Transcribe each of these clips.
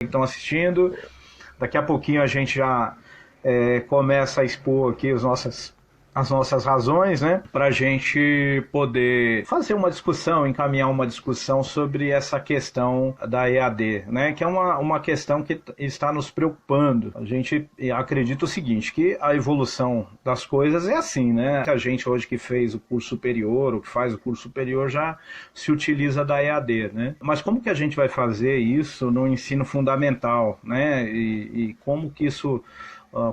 que estão assistindo. Daqui a pouquinho a gente já começa a expor aqui as nossas razões, né, para a gente poder fazer uma discussão, encaminhar uma discussão sobre essa questão da EAD, né, que é uma questão que está nos preocupando. A gente acredita o seguinte, que a evolução das coisas é assim, né, a gente hoje que fez o curso superior, ou que faz o curso superior, já se utiliza da EAD, né, mas como que a gente vai fazer isso no ensino fundamental, né, e como que isso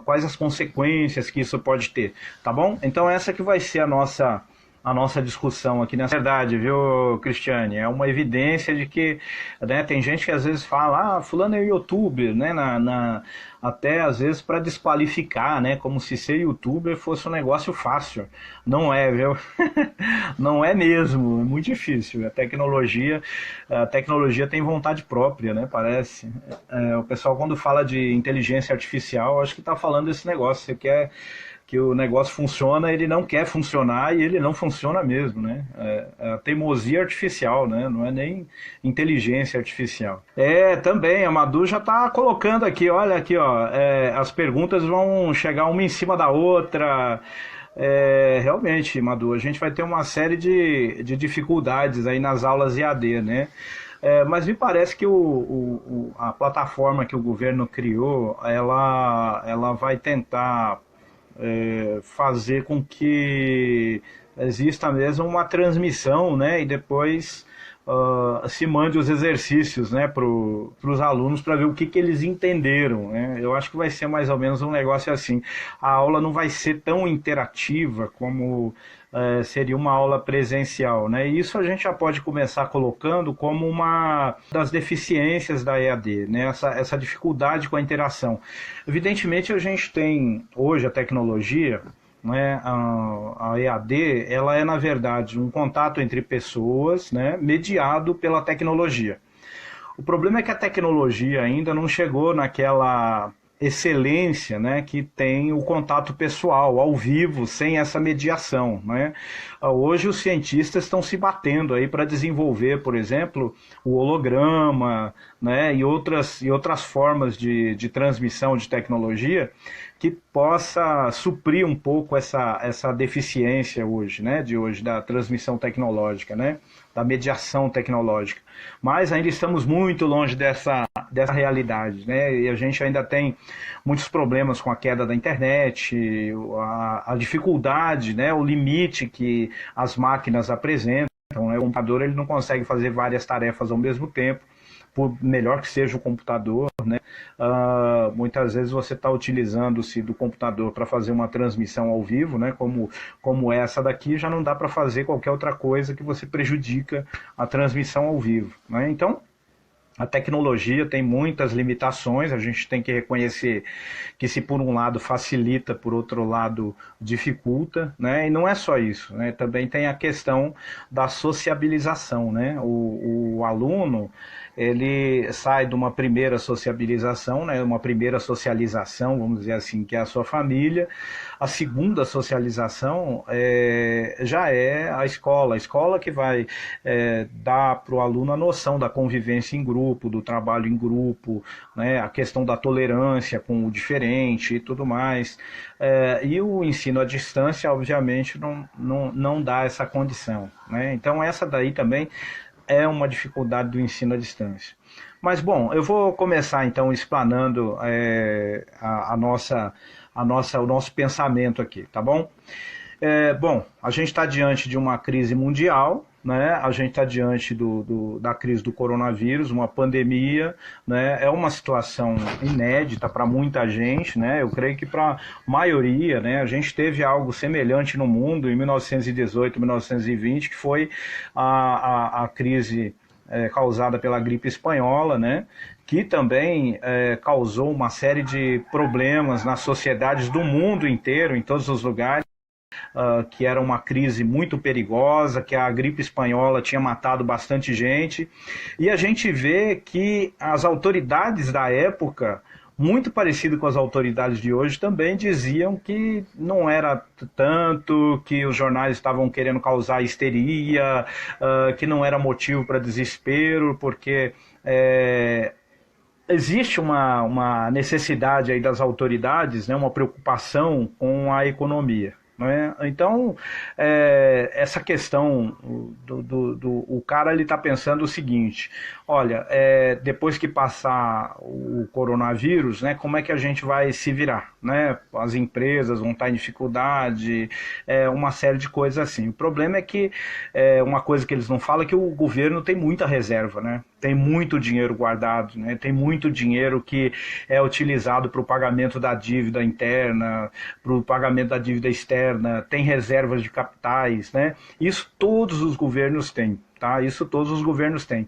quais as consequências que isso pode ter, tá bom? Então essa que vai ser a nossa discussão aqui nessa verdade, viu, Cristiane? É uma evidência de que, né, tem gente que às vezes fala, fulano é youtuber, né, até às vezes para desqualificar, né, como se ser youtuber fosse um negócio fácil. Não é, viu? Não é mesmo, é muito difícil. A tecnologia tem vontade própria, né, parece. O pessoal quando fala de inteligência artificial, acho que está falando desse negócio, você quer que o negócio funciona, ele não quer funcionar e ele não funciona mesmo, né? É a teimosia artificial, né? Não é nem inteligência artificial. Também, a Madu já está colocando aqui, olha aqui, ó, as perguntas vão chegar uma em cima da outra. Realmente, Madu, a gente vai ter uma série de dificuldades aí nas aulas EAD, né? Mas me parece que a plataforma que o governo criou, ela vai tentar fazer com que exista mesmo uma transmissão, né, e depois se mande os exercícios, né, para os alunos para ver o que eles entenderam, né? Eu acho que vai ser mais ou menos um negócio assim. A aula não vai ser tão interativa como seria uma aula presencial, né? E isso a gente já pode começar colocando como uma das deficiências da EAD, né? Essa dificuldade com a interação. Evidentemente a gente tem hoje a tecnologia, né, a EAD, ela é na verdade um contato entre pessoas, né, mediado pela tecnologia. O problema é que a tecnologia ainda não chegou naquela excelência, né, que tem o contato pessoal, ao vivo, sem essa mediação, né? Hoje os cientistas estão se batendo aí para desenvolver, por exemplo, o holograma, né, e outras formas de transmissão de tecnologia que possa suprir um pouco essa deficiência hoje, né, da transmissão tecnológica, né, da mediação tecnológica. Mas ainda estamos muito longe dessa realidade, né, e a gente ainda tem muitos problemas com a queda da internet, a dificuldade, né, o limite que as máquinas apresentam, né, o computador ele não consegue fazer várias tarefas ao mesmo tempo, por melhor que seja o computador, né? Muitas vezes você está utilizando-se do computador para fazer uma transmissão ao vivo, né? Como essa daqui, já não dá para fazer qualquer outra coisa que você prejudica a transmissão ao vivo, né? Então, a tecnologia tem muitas limitações, a gente tem que reconhecer que se por um lado facilita, por outro lado dificulta, né? E não é só isso, né? Também tem a questão da sociabilização, né? O aluno, ele sai de uma primeira sociabilização, né? Uma primeira socialização, vamos dizer assim, que é a sua família. A segunda socialização já é a escola que vai dar para o aluno a noção da convivência em grupo, do trabalho em grupo, né, a questão da tolerância com o diferente e tudo mais. E o ensino à distância, obviamente, não dá essa condição, né? Então essa daí também é uma dificuldade do ensino à distância. Mas, bom, eu vou começar então explanando o nosso pensamento aqui, tá bom? Bom, a gente está diante de uma crise mundial, né? A gente está diante da crise do coronavírus, uma pandemia, né? É uma situação inédita para muita gente, né? Eu creio que para a maioria, né? A gente teve algo semelhante no mundo em 1918, 1920, que foi a crise causada pela gripe espanhola, né? Que também causou uma série de problemas nas sociedades do mundo inteiro, em todos os lugares. Que era uma crise muito perigosa, que a gripe espanhola tinha matado bastante gente. E a gente vê que as autoridades da época, muito parecido com as autoridades de hoje, também diziam que não era tanto, que os jornais estavam querendo causar histeria, que não era motivo para desespero, porque existe uma necessidade aí das autoridades, né, uma preocupação com a economia. Né? Então, essa questão o cara ele está pensando o seguinte: olha, depois que passar o coronavírus, né, como é que a gente vai se virar? Né? As empresas vão estar em dificuldade, uma série de coisas assim. O problema é que uma coisa que eles não falam é que o governo tem muita reserva, né? Tem muito dinheiro guardado, né? Tem muito dinheiro que é utilizado para o pagamento da dívida interna, para o pagamento da dívida externa, tem reservas de capitais, né? Isso todos os governos têm. Tá? Isso todos os governos têm.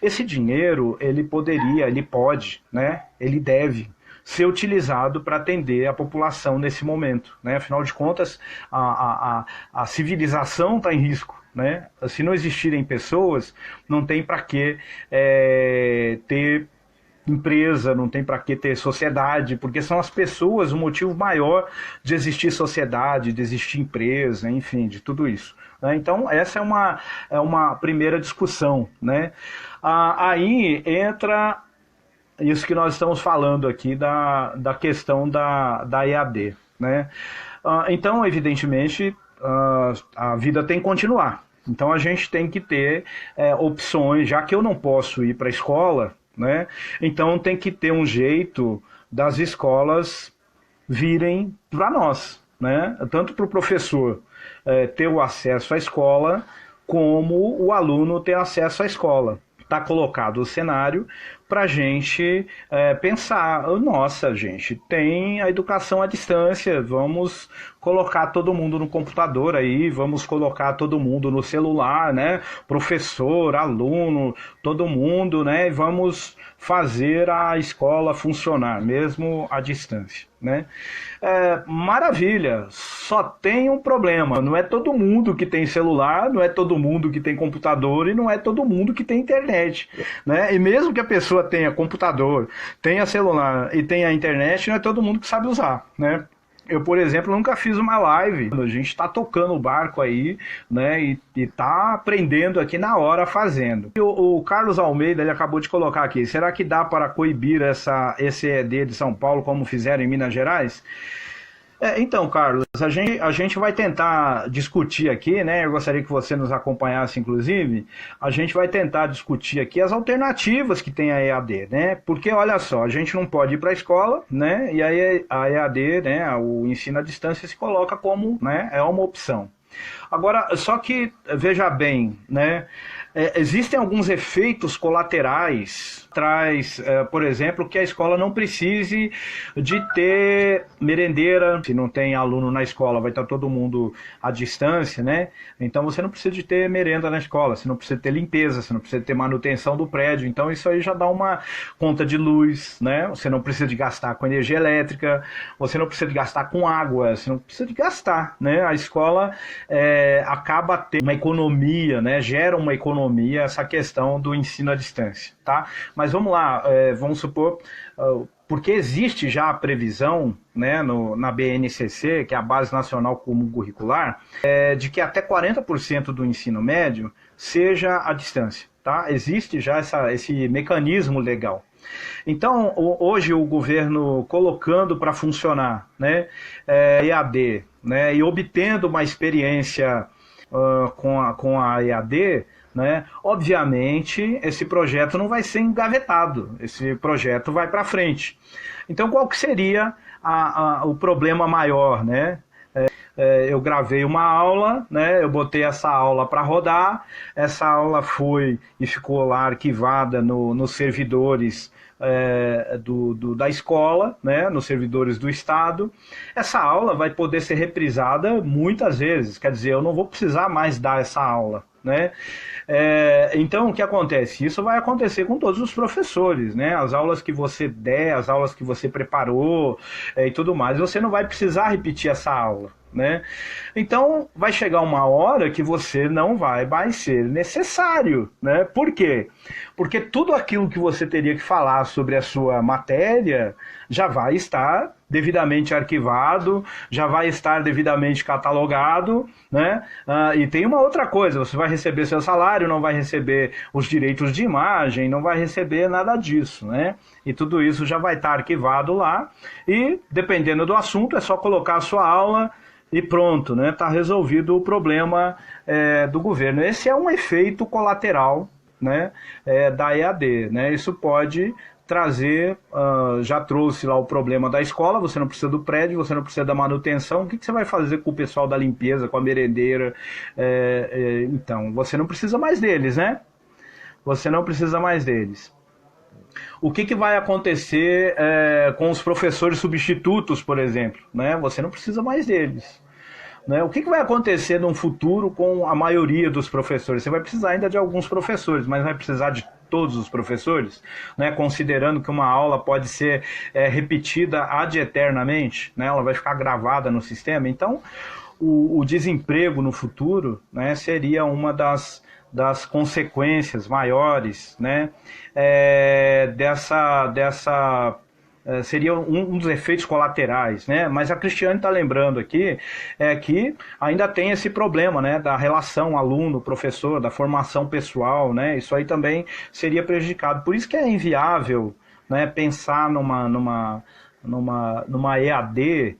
Esse dinheiro, ele pode, né? Ele deve ser utilizado para atender a população nesse momento. Né? Afinal de contas, a civilização está em risco. Né? Se não existirem pessoas, não tem para que ter empresa, não tem para que ter sociedade, porque são as pessoas o motivo maior de existir sociedade, de existir empresa, enfim, de tudo isso. Né? Então, essa é uma primeira discussão. Né? Aí entra isso que nós estamos falando aqui da questão da EAD. Né? Então, evidentemente, a vida tem que continuar. Então, a gente tem que ter opções, já que eu não posso ir para a escola, né? Então tem que ter um jeito das escolas virem para nós, né? Tanto para o professor ter o acesso à escola, como o aluno ter acesso à escola. Está colocado o cenário para a gente pensar, nossa, gente, tem a educação à distância, vamos colocar todo mundo no computador aí, vamos colocar todo mundo no celular, né? Professor, aluno, todo mundo, né? E vamos fazer a escola funcionar, mesmo à distância, né? Maravilha, só tem um problema, não é todo mundo que tem celular, não é todo mundo que tem computador e não é todo mundo que tem internet, né? E mesmo que a pessoa tenha computador, tenha celular e tenha internet, não é todo mundo que sabe usar, né? Eu, por exemplo, nunca fiz uma live. A gente está tocando o barco aí, né? E está aprendendo aqui na hora fazendo. O Carlos Almeida, ele acabou de colocar aqui: será que dá para coibir esse EAD de São Paulo como fizeram em Minas Gerais? Então, Carlos, a gente vai tentar discutir aqui, né? Eu gostaria que você nos acompanhasse, inclusive. A gente vai tentar discutir aqui as alternativas que tem a EAD, né? Porque, olha só, a gente não pode ir para a escola, né? E aí a EAD, né? O ensino à distância se coloca como, né? É uma opção. Agora, só que, veja bem, né? Existem alguns efeitos colaterais, por exemplo, que a escola não precise de ter merendeira. Se não tem aluno na escola, vai estar todo mundo à distância, né? Então você não precisa de ter merenda na escola, você não precisa ter limpeza, você não precisa ter manutenção do prédio. Então isso aí já dá uma conta de luz, né? Você não precisa de gastar com energia elétrica, você não precisa de gastar com água, você não precisa de gastar, né? A escola acaba tendo uma economia, né? Gera uma economia essa questão do ensino à distância, tá? Mas vamos lá, vamos supor, porque existe já a previsão, né, na BNCC, que é a Base Nacional Comum Curricular, de que até 40% do ensino médio seja à distância, tá? Existe já esse mecanismo legal. Então, hoje o governo colocando para funcionar, né, EAD, né, e obtendo uma experiência com a EAD, né? Obviamente, esse projeto não vai ser engavetado, esse projeto vai para frente. Então, qual que seria o problema maior, né? Eu gravei uma aula, né? Eu botei essa aula para rodar, essa aula foi e ficou lá arquivada nos servidores da escola, né, nos servidores do Estado. Essa aula vai poder ser reprisada muitas vezes, quer dizer, eu não vou precisar mais dar essa aula, né? Então, o que acontece? Isso vai acontecer com todos os professores, né? As aulas que você der, as aulas que você preparou e tudo mais, você não vai precisar repetir essa aula, né? Então, vai chegar uma hora que você não vai mais ser necessário, né? Por quê? Porque tudo aquilo que você teria que falar sobre a sua matéria já vai estar devidamente arquivado, já vai estar devidamente catalogado, né? E tem uma outra coisa, você vai receber seu salário, não vai receber os direitos de imagem, não vai receber nada disso, né? E tudo isso já vai estar arquivado lá, e dependendo do assunto, é só colocar a sua aula e pronto, né? Tá resolvido o problema do governo. Esse é um efeito colateral, né, da EAD, né? Isso pode trazer, já trouxe lá o problema da escola, você não precisa do prédio, você não precisa da manutenção, o que você vai fazer com o pessoal da limpeza, com a merendeira? Então, você não precisa mais deles, né? Você não precisa mais deles. O que vai acontecer com os professores substitutos, por exemplo? Né? Você não precisa mais deles. Né? O que vai acontecer no futuro com a maioria dos professores? Você vai precisar ainda de alguns professores, mas vai precisar de todos os professores, né? Considerando que uma aula pode ser repetida ad eternamente, né? Ela vai ficar gravada no sistema. Então, o desemprego no futuro, né, seria uma das consequências maiores, né, seria um dos efeitos colaterais, né? Mas a Cristiane está lembrando aqui que ainda tem esse problema, né, da relação aluno-professor, da formação pessoal, né? Isso aí também seria prejudicado. Por isso que é inviável, né, pensar numa EAD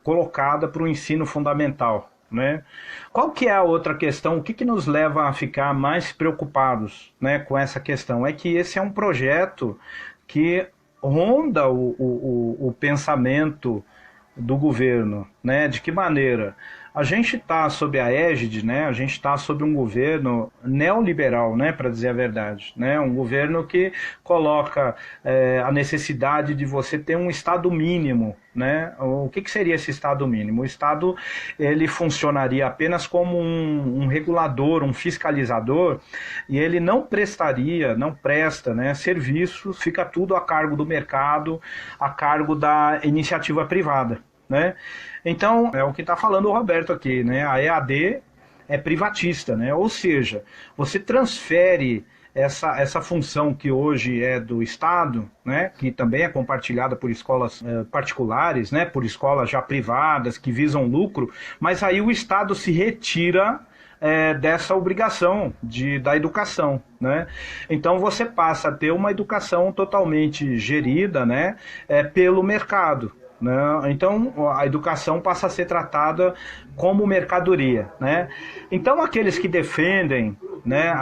colocada para o ensino fundamental, né? Qual que é a outra questão? O que nos leva a ficar mais preocupados, né, com essa questão? É que esse é um projeto que ronda o pensamento do governo, né? De que maneira? A gente está sob a égide, né? A gente está sob um governo neoliberal, né? Para dizer a verdade, né? Um governo que coloca a necessidade de você ter um estado mínimo, né? O que seria esse estado mínimo? O estado, ele funcionaria apenas como um regulador, um fiscalizador, e ele não presta, né, serviços, fica tudo a cargo do mercado, a cargo da iniciativa privada, né? Então, é o que está falando o Roberto aqui, né? A EAD é privatista, né? Ou seja, você transfere essa função que hoje é do Estado, né, que também é compartilhada por escolas particulares, né, por escolas já privadas que visam lucro, mas aí o Estado se retira dessa obrigação da educação, né? Então você passa a ter uma educação totalmente gerida, né, pelo mercado. Né? Então a educação passa a ser tratada como mercadoria, né? Então aqueles que defendem, né,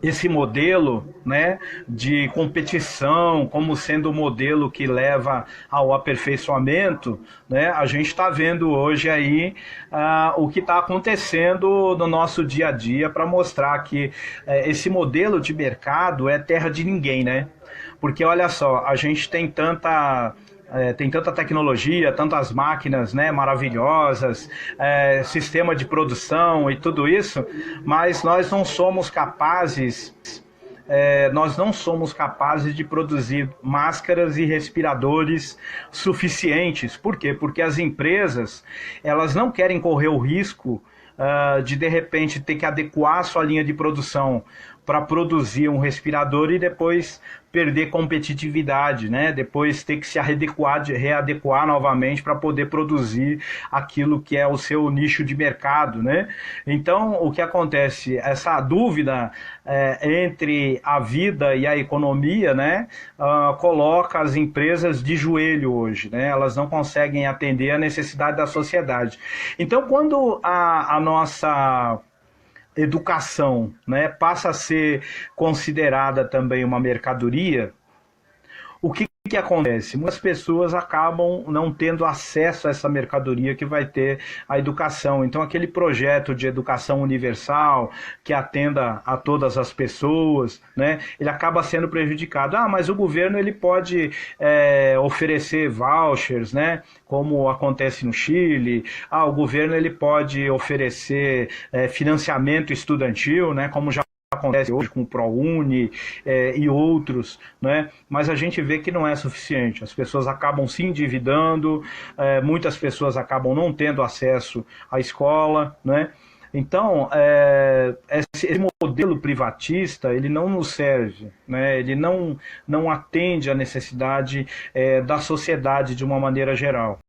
esse modelo, né, de competição como sendo o modelo que leva ao aperfeiçoamento, né, a gente está vendo hoje aí o que está acontecendo no nosso dia a dia para mostrar que esse modelo de mercado é terra de ninguém, né? Porque olha só, a gente tem tanta tecnologia, tantas máquinas, né, maravilhosas, sistema de produção e tudo isso, mas nós não somos capazes de produzir máscaras e respiradores suficientes. Por quê? Porque as empresas, elas não querem correr o risco de repente ter que adequar a sua linha de produção para produzir um respirador e depois perder competitividade, né? Depois ter que se readequar novamente para poder produzir aquilo que é o seu nicho de mercado, né? Então, o que acontece? Essa dúvida entre a vida e a economia, né, coloca as empresas de joelho hoje, né? Elas não conseguem atender a necessidade da sociedade. Então, quando a nossa educação, né, passa a ser considerada também uma mercadoria, o que acontece? Muitas pessoas acabam não tendo acesso a essa mercadoria que vai ter a educação. Então aquele projeto de educação universal, que atenda a todas as pessoas, né, ele acaba sendo prejudicado. Mas o governo ele pode oferecer vouchers, né, como acontece no Chile. O governo ele pode oferecer financiamento estudantil, né, como já acontece hoje com o ProUni e outros, né? Mas a gente vê que não é suficiente. As pessoas acabam se endividando, muitas pessoas acabam não tendo acesso à escola, né? Então, esse modelo privatista, ele não nos serve, né? Ele não atende à necessidade da sociedade de uma maneira geral.